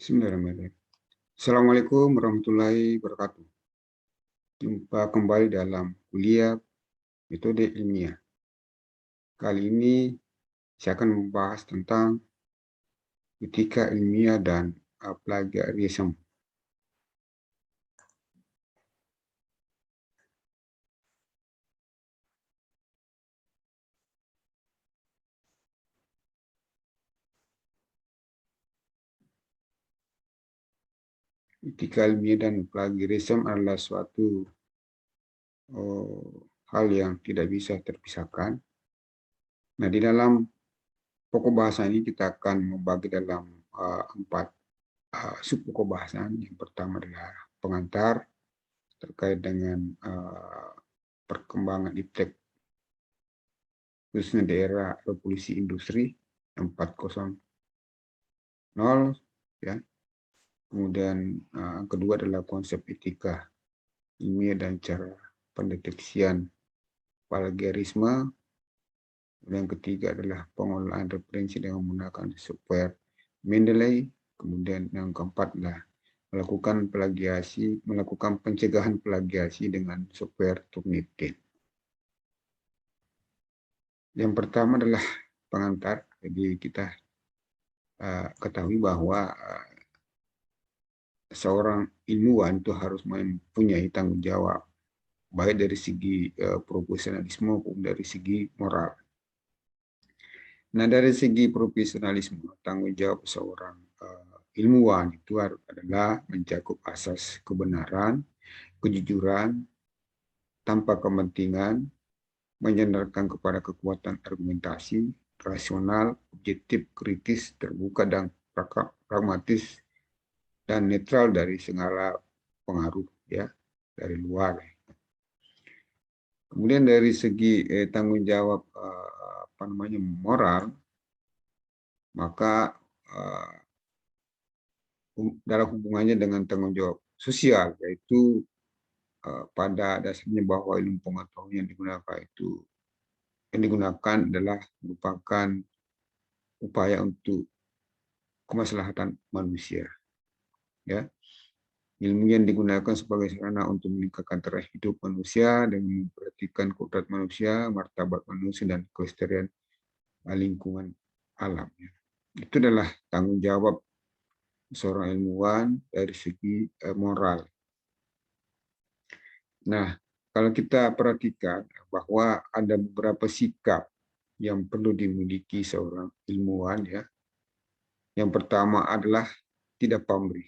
Bismillahirrahmanirrahim. Assalamualaikum warahmatullahi wabarakatuh. Jumpa kembali dalam kuliah metode ilmiah. Kali ini saya akan membahas tentang etika ilmiah dan plagiarisme. Etika ilmiah dan plagiarisme adalah suatu hal yang tidak bisa terpisahkan. Nah, di dalam pokok bahasa ini kita akan membagi dalam 4 sub pokok bahasan. Yang pertama adalah pengantar terkait dengan perkembangan iptek khususnya daerah revolusi industri 4.0 ya. Kemudian kedua adalah konsep etika ilmiah dan cara pendeteksian plagiarisme. Yang ketiga adalah pengolahan referensi dengan menggunakan software Mendeley. Kemudian yang keempat adalah melakukan pencegahan plagiasi dengan software Turnitin. Yang pertama adalah pengantar. Jadi kita ketahui bahwa seorang ilmuwan itu harus mempunyai tanggung jawab, baik dari segi profesionalisme maupun dari segi moral. Nah, dari segi profesionalisme, tanggung jawab seorang ilmuwan itu adalah mencakup asas kebenaran, kejujuran, tanpa kepentingan, menyandarkan kepada kekuatan argumentasi, rasional, objektif, kritis, terbuka, dan pragmatis, dan netral dari segala pengaruh ya dari luar. Kemudian dari segi tanggung jawab moral, maka dalam hubungannya dengan tanggung jawab sosial, yaitu pada dasarnya bahwa ilmu pengetahuan yang digunakan adalah merupakan upaya untuk kemaslahatan manusia. Ya, ilmu yang digunakan sebagai sarana untuk meningkatkan taraf hidup manusia dengan memperhatikan kodrat manusia, martabat manusia, dan kelestarian lingkungan alam. Itu adalah tanggung jawab seorang ilmuwan dari segi moral. Nah, kalau kita perhatikan bahwa ada beberapa sikap yang perlu dimiliki seorang ilmuwan, ya. Yang pertama adalah tidak pamrih.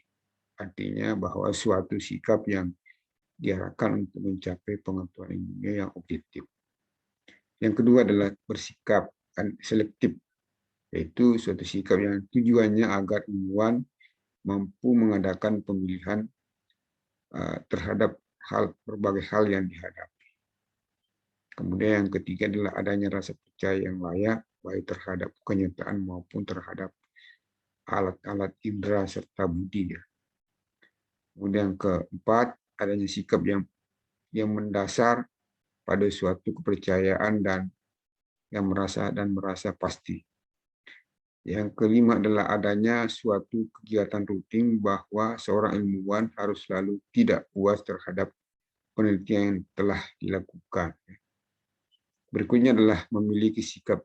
Artinya bahwa suatu sikap yang diarahkan untuk mencapai pengetahuan ilmiah yang objektif. Yang kedua adalah bersikap selektif, yaitu suatu sikap yang tujuannya agar ilmuwan mampu mengadakan pemilihan terhadap berbagai hal yang dihadapi. Kemudian yang ketiga adalah adanya rasa percaya yang layak, baik terhadap kenyataan maupun terhadap alat-alat indera serta budi. Kemudian yang keempat, adanya sikap yang mendasar pada suatu kepercayaan dan merasa pasti. Yang kelima adalah adanya suatu kegiatan rutin bahwa seorang ilmuwan harus selalu tidak puas terhadap penelitian yang telah dilakukan. Berikutnya adalah memiliki sikap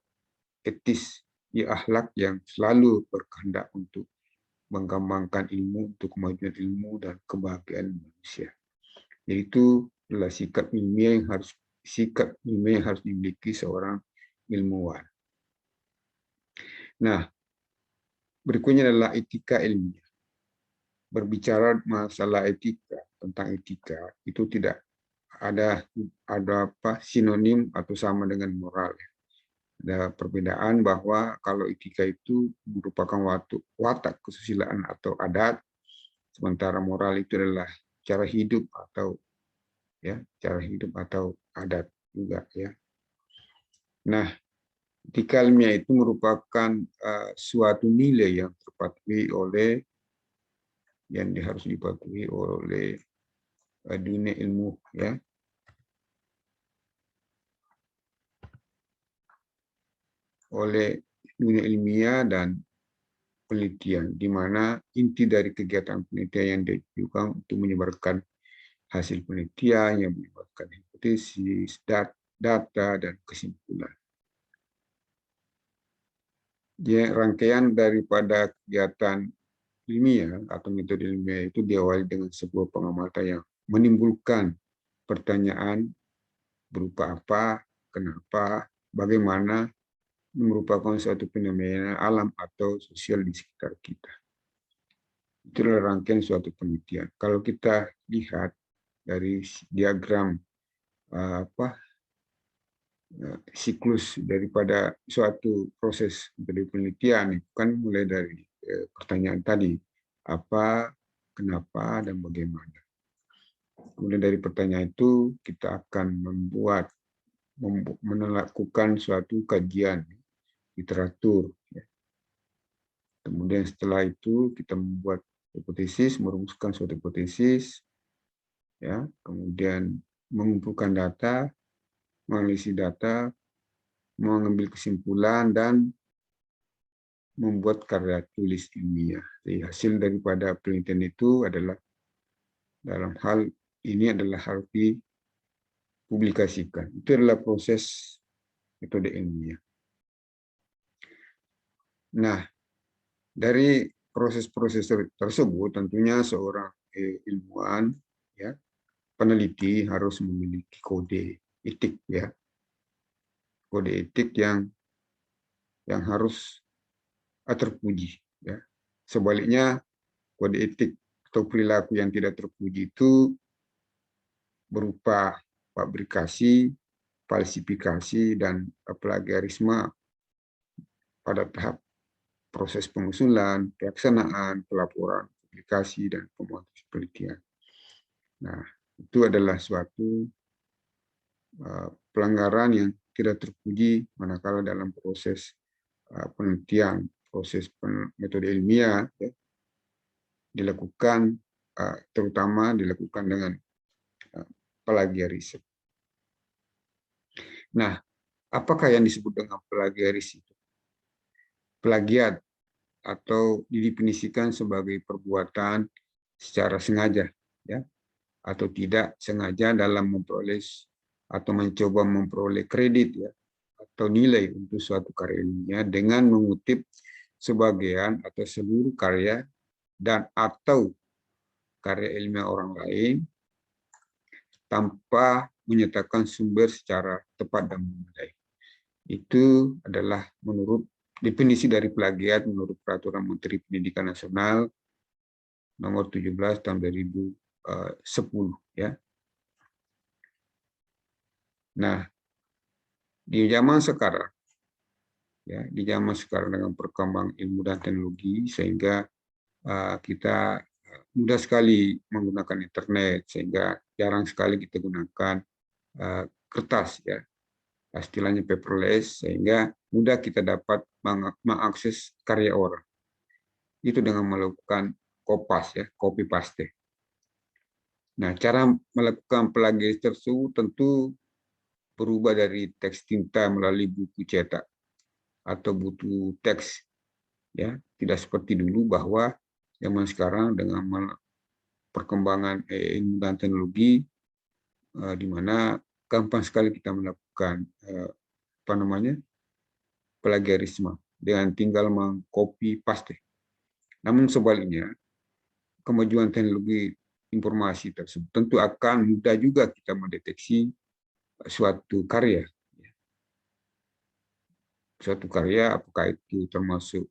etis akhlak yang selalu berkehendak untuk mengembangkan ilmu untuk kemajuan ilmu dan kebahagiaan manusia. Yaitu adalah sikap ilmiah yang harus dimiliki seorang ilmuwan. Nah, berikutnya adalah etika ilmiah. Berbicara masalah tentang etika itu tidak ada sinonim atau sama dengan moral. Ada perbedaan bahwa kalau etika itu merupakan watak kesusilaan atau adat, sementara moral itu adalah cara hidup atau adat juga ya. Nah, etika ilmiah itu merupakan suatu nilai yang harus dipatuhi oleh dunia ilmu ya. Oleh dunia ilmiah dan penelitian, di mana inti dari kegiatan penelitian yang ditujukan untuk menyebarkan hasil penelitian, yang menyebarkan hipotesis, data, dan kesimpulan. Ya, rangkaian daripada kegiatan ilmiah atau metode ilmiah itu diawali dengan sebuah pengamatan yang menimbulkan pertanyaan berupa apa, kenapa, bagaimana, merupakan suatu fenomena alam atau sosial di sekitar kita. Itulah rangkaian suatu penelitian. Kalau kita lihat dari diagram siklus daripada suatu proses dari penelitian, itu kan mulai dari pertanyaan tadi, apa, kenapa, dan bagaimana. Kemudian dari pertanyaan itu kita akan melakukan suatu kajian literatur. Kemudian setelah itu kita membuat hipotesis, merumuskan suatu hipotesis, ya, kemudian mengumpulkan data, menganalisis data, mengambil kesimpulan, dan membuat karya tulis ilmiah. Jadi hasil daripada penelitian itu adalah dalam hal ini adalah harus dipublikasikan. Itu adalah proses metode ilmiah. Nah, dari proses-proses tersebut tentunya seorang ilmuwan, ya, peneliti harus memiliki kode etik, ya, kode etik yang harus terpuji, ya. Sebaliknya, kode etik atau perilaku yang tidak terpuji itu berupa fabrikasi, falsifikasi, dan plagiarisme pada tahap proses pengusulan, pelaksanaan, pelaporan, publikasi, dan pemuatan penelitian. Nah, itu adalah suatu pelanggaran yang tidak terpuji manakala dalam proses penelitian, proses metode ilmiah, ya, dilakukan, terutama dilakukan dengan plagiarisme. Nah, apakah yang disebut dengan plagiarisme? Plagiat atau didefinisikan sebagai perbuatan secara sengaja, ya, atau tidak sengaja dalam memperoleh atau mencoba memperoleh kredit, ya, atau nilai untuk suatu karya ilmiah dengan mengutip sebagian atau seluruh karya dan atau karya ilmiah orang lain tanpa menyatakan sumber secara tepat dan memadai. Itu adalah menurut definisi dari plagiat menurut Peraturan Menteri Pendidikan Nasional nomor 17 tahun 2010, ya. Nah, di zaman sekarang, ya, di zaman sekarang dengan perkembangan ilmu dan teknologi, sehingga kita mudah sekali menggunakan internet, sehingga jarang sekali kita gunakan kertas, ya, istilahnya paperless, sehingga mudah kita dapat mengakses karya orang. Itu dengan melakukan kopas, ya, copy paste. Nah, cara melakukan plagiat tersebut tentu berubah dari teks tinta melalui buku cetak atau buku teks, ya, tidak seperti dulu bahwa zaman sekarang dengan perkembangan ilmu dan teknologi, di mana gampang sekali kita melakukan plagiarisme dengan tinggal mengcopy paste. Namun sebaliknya, kemajuan teknologi informasi tersebut tentu akan mudah juga kita mendeteksi suatu karya. Suatu karya apakah itu termasuk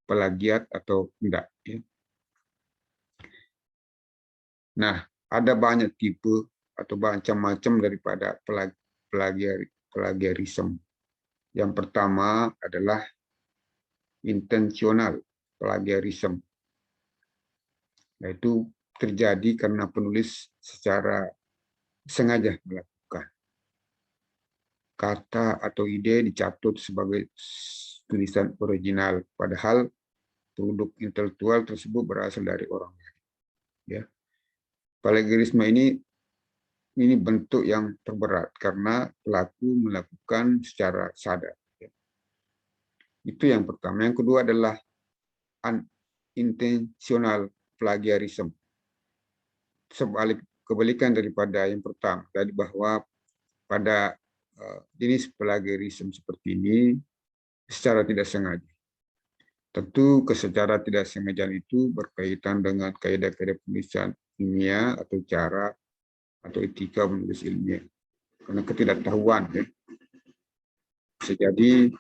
plagiat atau enggak, ya. Nah, ada banyak tipe atau macam-macam daripada plagiarisme. Yang pertama adalah intensional plagiarisme, yaitu terjadi karena penulis secara sengaja melakukan. Kata atau ide dicatut sebagai tulisan original, padahal produk intelektual tersebut berasal dari orang lain, ya. Plagiarisme ini bentuk yang terberat karena pelaku melakukan secara sadar, ya. Itu yang pertama. Yang kedua adalah unintentional plagiarism. Kebalikan daripada yang pertama, tadi bahwa pada jenis plagiarism seperti ini secara tidak sengaja. Tentu secara tidak sengaja itu berkaitan dengan kaidah-kaidah penulisan ilmiah atau cara atau etika menulis ilmiah. Karena ketidaktahuan ya. Bisa jadi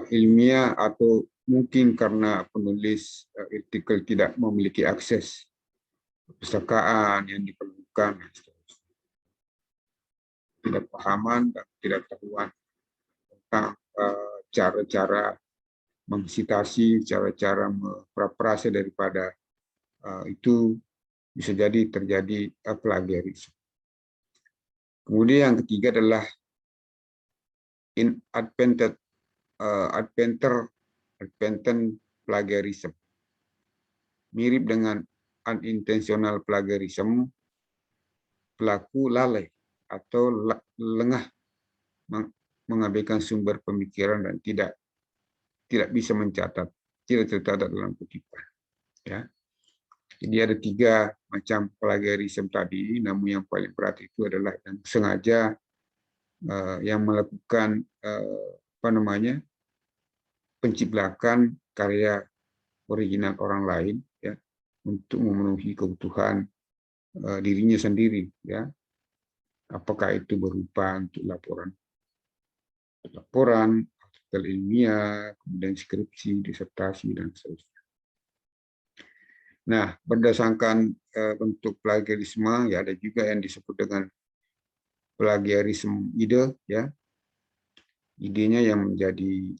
ilmiah atau mungkin karena penulis artikel tidak memiliki akses perpustakaan yang diperlukan, tidak pahaman dan tidak tahuan tentang cara-cara mengisitasi, cara-cara memparafrase daripada itu bisa jadi terjadi plagiarisme. Kemudian yang ketiga adalah inadvertent plagiarism. Mirip dengan unintentional plagiarism, pelaku lalai atau lengah mengabaikan sumber pemikiran dan tidak bisa mencatat, tidak tercatat dalam kutipan. Ya. Jadi ada 3 macam plagiarisme tadi, namun yang paling berat itu adalah yang sengaja yang melakukan penciplakan karya original orang lain ya untuk memenuhi kebutuhan dirinya sendiri ya. Apakah itu berupa untuk laporan, artikel ilmiah, kemudian skripsi, disertasi dan seterusnya. Nah, berdasarkan bentuk plagiarisme ya ada juga yang disebut dengan plagiarisme ide ya. Idenya yang menjadi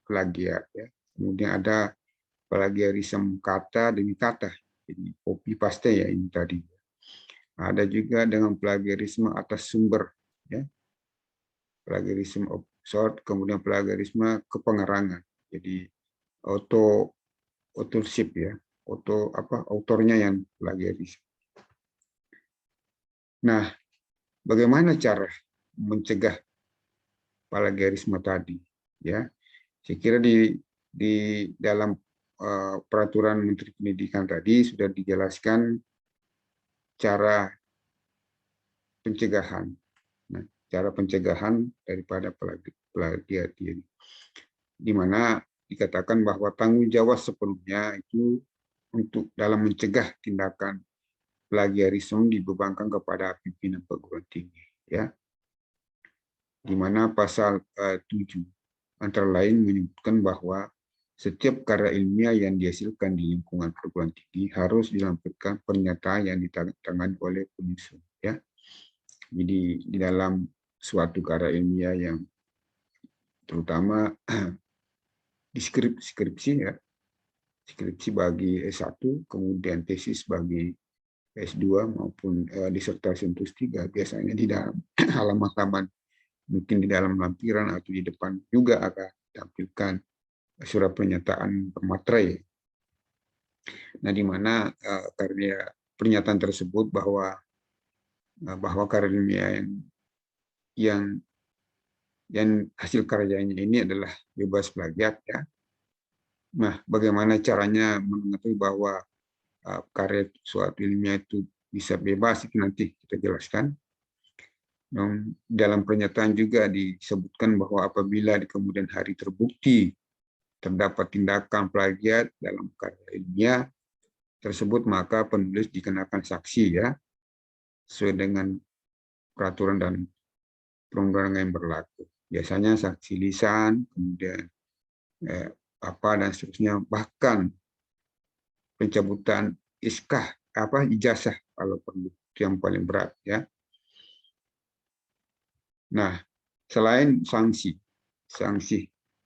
plagiat ya. Kemudian ada plagiarisme kata demi kata. Jadi copy paste ya ini tadi. Ada juga dengan plagiarisme atas sumber ya. Plagiarisme of source, kemudian plagiarisme kepengerangan. Jadi authorship ya. Autornya yang plagiarisme. Nah, bagaimana cara mencegah plagiarisme tadi ya? Saya kira di dalam peraturan Menteri Pendidikan tadi sudah dijelaskan cara pencegahan. Nah, cara pencegahan daripada plagiat ini, di mana dikatakan bahwa tanggung jawab sepenuhnya itu untuk dalam mencegah tindakan plagiarisme dibebankan kepada pimpinan perguruan tinggi, ya. Di mana pasal 7 antara lain menyebutkan bahwa setiap karya ilmiah yang dihasilkan di lingkungan perguruan tinggi harus dilampirkan pernyataan yang ditandatangani oleh penyusun. Ya, jadi di dalam suatu karya ilmiah yang terutama skripsi ya, skripsi bagi S1, kemudian tesis bagi S2 maupun disertasi untuk S3 biasanya di dalam halaman-halaman mungkin di dalam lampiran atau di depan juga akan ditampilkan surat pernyataan bermaterai. Nah, di mana karya pernyataan tersebut bahwa karya ilmiah yang hasil karyanya ini adalah bebas plagiat ya. Nah, bagaimana caranya mengetahui bahwa karya suatu ilmiah itu bisa bebas itu nanti kita jelaskan. Dalam pernyataan juga disebutkan bahwa apabila di kemudian hari terbukti terdapat tindakan plagiat dalam karya ilmiah tersebut, maka penulis dikenakan saksi ya, sesuai dengan peraturan dan perundang-undangan yang berlaku. Biasanya saksi lisan, kemudian dan seterusnya, bahkan pencabutan ijazah kalau perlu, itu yang paling berat ya. Nah, selain sanksi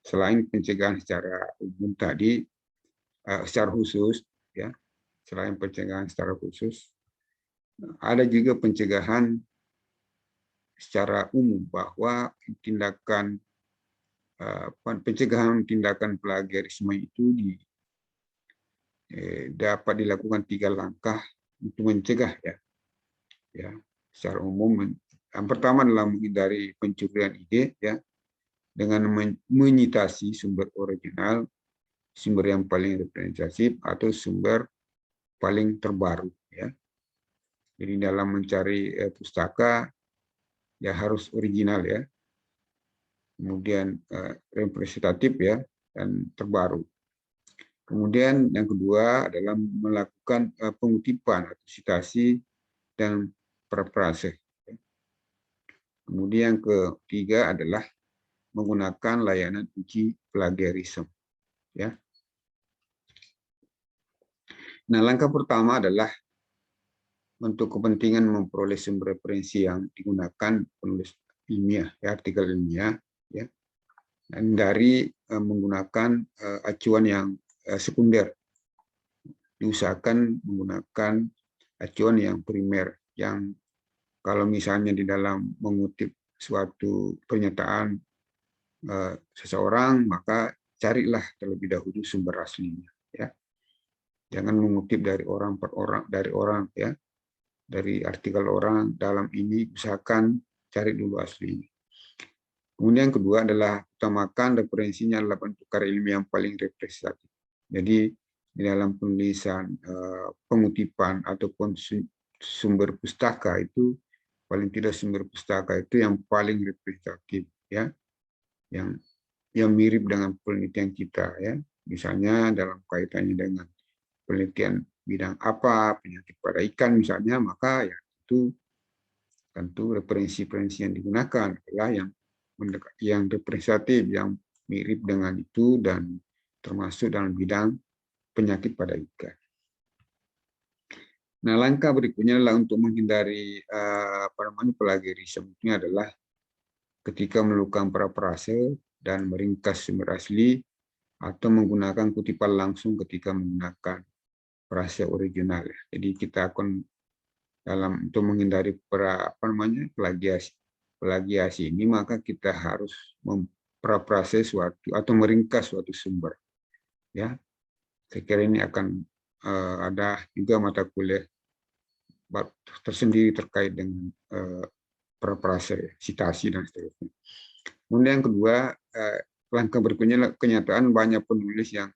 selain pencegahan secara umum tadi, secara khusus ya, selain pencegahan secara khusus, ada juga pencegahan secara umum bahwa pencegahan tindakan plagiarisme itu dapat dilakukan 3 langkah untuk mencegah ya secara umum. Yang pertama adalah menghindari pencurian ide ya, dengan menyitasi sumber original sumber yang paling representatif atau sumber paling terbaru, ya. Jadi dalam mencari pustaka ya harus original, ya. Kemudian representatif, ya, dan terbaru. Kemudian yang kedua adalah melakukan pengutipan atau citasi dan parafrase. Kemudian yang ketiga adalah menggunakan layanan uji plagiarisme, ya. Nah, langkah pertama adalah untuk kepentingan memperoleh sumber referensi yang digunakan penulis ilmiah, ya, artikel ilmiah, ya, dan dari menggunakan acuan yang sekunder. Diusahakan menggunakan acuan yang primer, yang kalau misalnya di dalam mengutip suatu pernyataan seseorang, maka carilah terlebih dahulu sumber aslinya, ya. Jangan mengutip dari orang per orang, ya, dari artikel orang. Dalam ini usahakan cari dulu aslinya. Kemudian yang kedua adalah utamakan referensinya adalah bentuk karya ilmiah yang paling representatif. Jadi di dalam penulisan pengutipan ataupun sumber pustaka itu, paling tidak sumber pustaka itu yang paling representatif, ya, yang mirip dengan penelitian kita, ya. Misalnya dalam kaitannya dengan penelitian bidang apa, penyakit pada ikan misalnya, maka ya itu tentu referensi-referensi yang digunakan adalah yang representatif, yang mirip dengan itu, dan termasuk dalam bidang penyakit pada ikan. Nah, langkah berikutnya adalah untuk menghindari plagiarisme. Ini adalah ketika melakukan parafrase dan meringkas sumber asli atau menggunakan kutipan langsung ketika menggunakan frase original. Jadi kita akan untuk menghindari plagiasi ini, maka kita harus memparafrase suatu atau meringkas suatu sumber, ya. Saya kira ini akan ada juga mata kuliah tersendiri terkait dengan parafrase, citasi, dan seterusnya. Kemudian yang kedua, langkah berikutnya kenyataan banyak penulis yang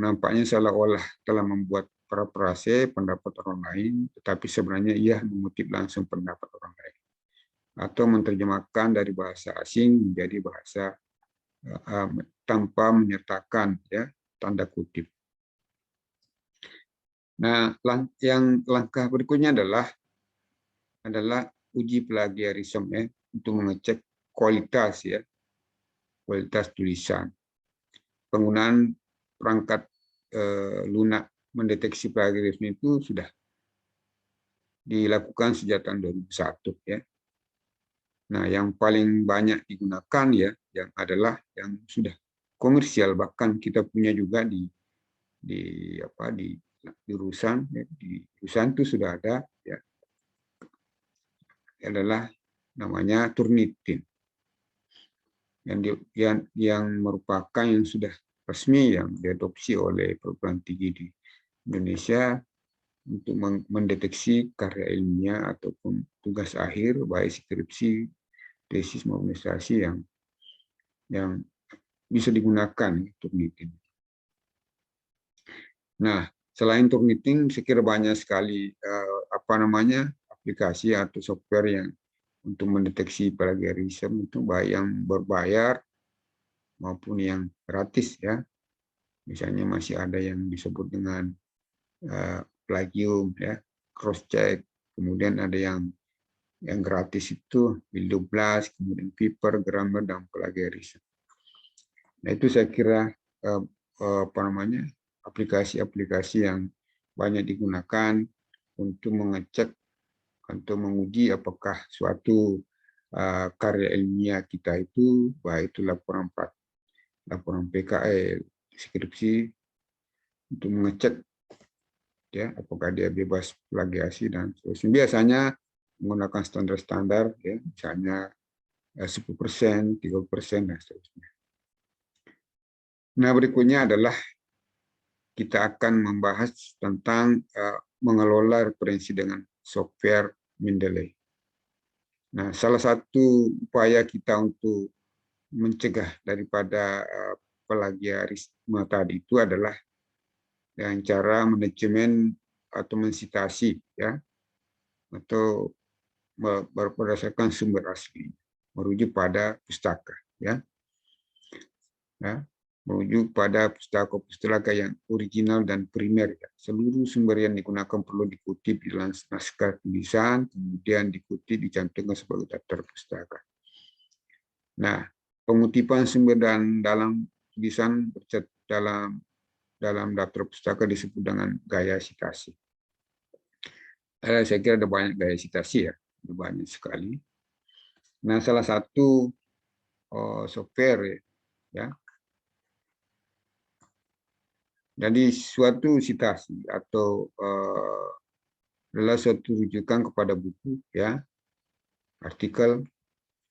nampaknya seolah-olah telah membuat parafrase pendapat orang lain, tetapi sebenarnya ia mengutip langsung pendapat orang lain, atau menerjemahkan dari bahasa asing menjadi bahasa tanpa menyertakan, ya, tanda kutip. Nah, langkah berikutnya adalah uji plagiarisme, ya, untuk mengecek kualitas, ya, kualitas tulisan. Penggunaan perangkat lunak mendeteksi plagiarisme itu sudah dilakukan sejak tahun 2001, ya. Nah, yang paling banyak digunakan, ya, yang sudah komersial, bahkan kita punya juga di jurusan, ya, di jurusan itu sudah ada, ya, adalah namanya Turnitin, yang merupakan yang sudah resmi yang diadopsi oleh perguruan tinggi di Indonesia untuk mendeteksi karya ilmiah ataupun tugas akhir, baik skripsi, tesis maupun dissertasi yang bisa digunakan Turnitin. Nah, selain Turnitin, saya kira banyak sekali aplikasi atau software yang untuk mendeteksi plagiarisme itu, baik yang berbayar maupun yang gratis, ya. Misalnya masih ada yang disebut dengan Plagium, ya, Crosscheck, kemudian ada yang gratis itu Build12, kemudian Viper, Grammar, dan Plagiarism. Nah, itu saya kira aplikasi-aplikasi yang banyak digunakan untuk mengecek atau menguji apakah suatu karya ilmiah kita itu, baik itu laporan PKL, skripsi, untuk mengecek, ya, apakah dia bebas plagiasi dan seterusnya. Biasanya menggunakan standar-standar, ya, misalnya 10%, 30%, dan seterusnya. Nah, berikutnya adalah kita akan membahas tentang mengelola referensi dengan software Mendeley. Nah, salah satu upaya kita untuk mencegah daripada plagiarisme tadi itu adalah dengan cara manajemen atau mensitasi, ya, atau berdasarkan sumber asli, merujuk pada pustaka, ya, merujuk pada pustaka-pustaka yang original dan primer. Ya. Seluruh sumber yang digunakan perlu dikutip di dalam naskah tulisan, kemudian dikutip dicantumkan sebagai daftar pustaka. Nah, pengutipan sumber dan dalam tulisan dalam daftar pustaka disebut dengan gaya sitasi. Saya kira ada banyak gaya sitasi, ya, ada banyak sekali. Nah, salah satu software, ya. Jadi suatu sitasi atau adalah suatu rujukan kepada buku, ya, artikel,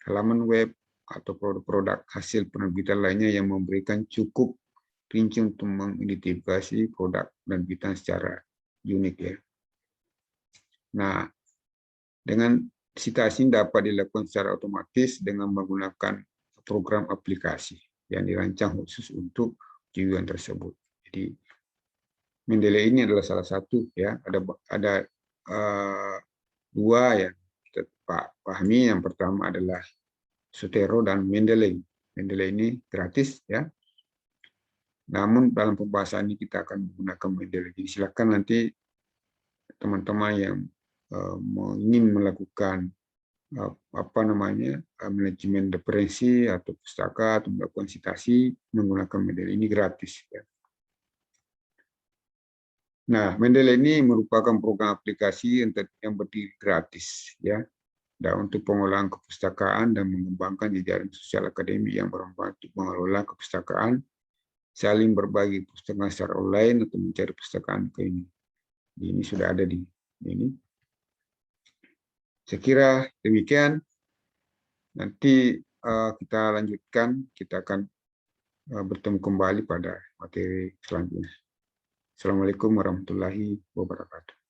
halaman web, atau produk-produk hasil penerbitan lainnya yang memberikan cukup rinci untuk mengidentifikasi produk penerbitan secara unik, ya. Nah, dengan sitasi dapat dilakukan secara otomatis dengan menggunakan program aplikasi yang dirancang khusus untuk tujuan tersebut. Jadi Mendeley ini adalah salah satu, ya. Ada dua yang kita pahami. Yang pertama adalah Zotero dan Mendeley. Mendeley ini gratis, ya. Namun dalam pembahasan ini kita akan menggunakan Mendeley. Jadi silakan nanti teman-teman yang ingin melakukan manajemen referensi atau pustaka atau melakukan sitasi menggunakan Mendeley ini gratis, ya. Nah, Mendeley ini merupakan program aplikasi yang berdiri gratis, ya, dan untuk pengolahan kepustakaan dan mengembangkan jejaring sosial akademik yang bermanfaat untuk mengelola kepustakaan, saling berbagi pustakaan secara online atau mencari pustakaan ke ini. Ini sudah ada di ini. Saya kira demikian. Nanti kita lanjutkan, kita akan bertemu kembali pada materi selanjutnya. Assalamualaikum warahmatullahi wabarakatuh.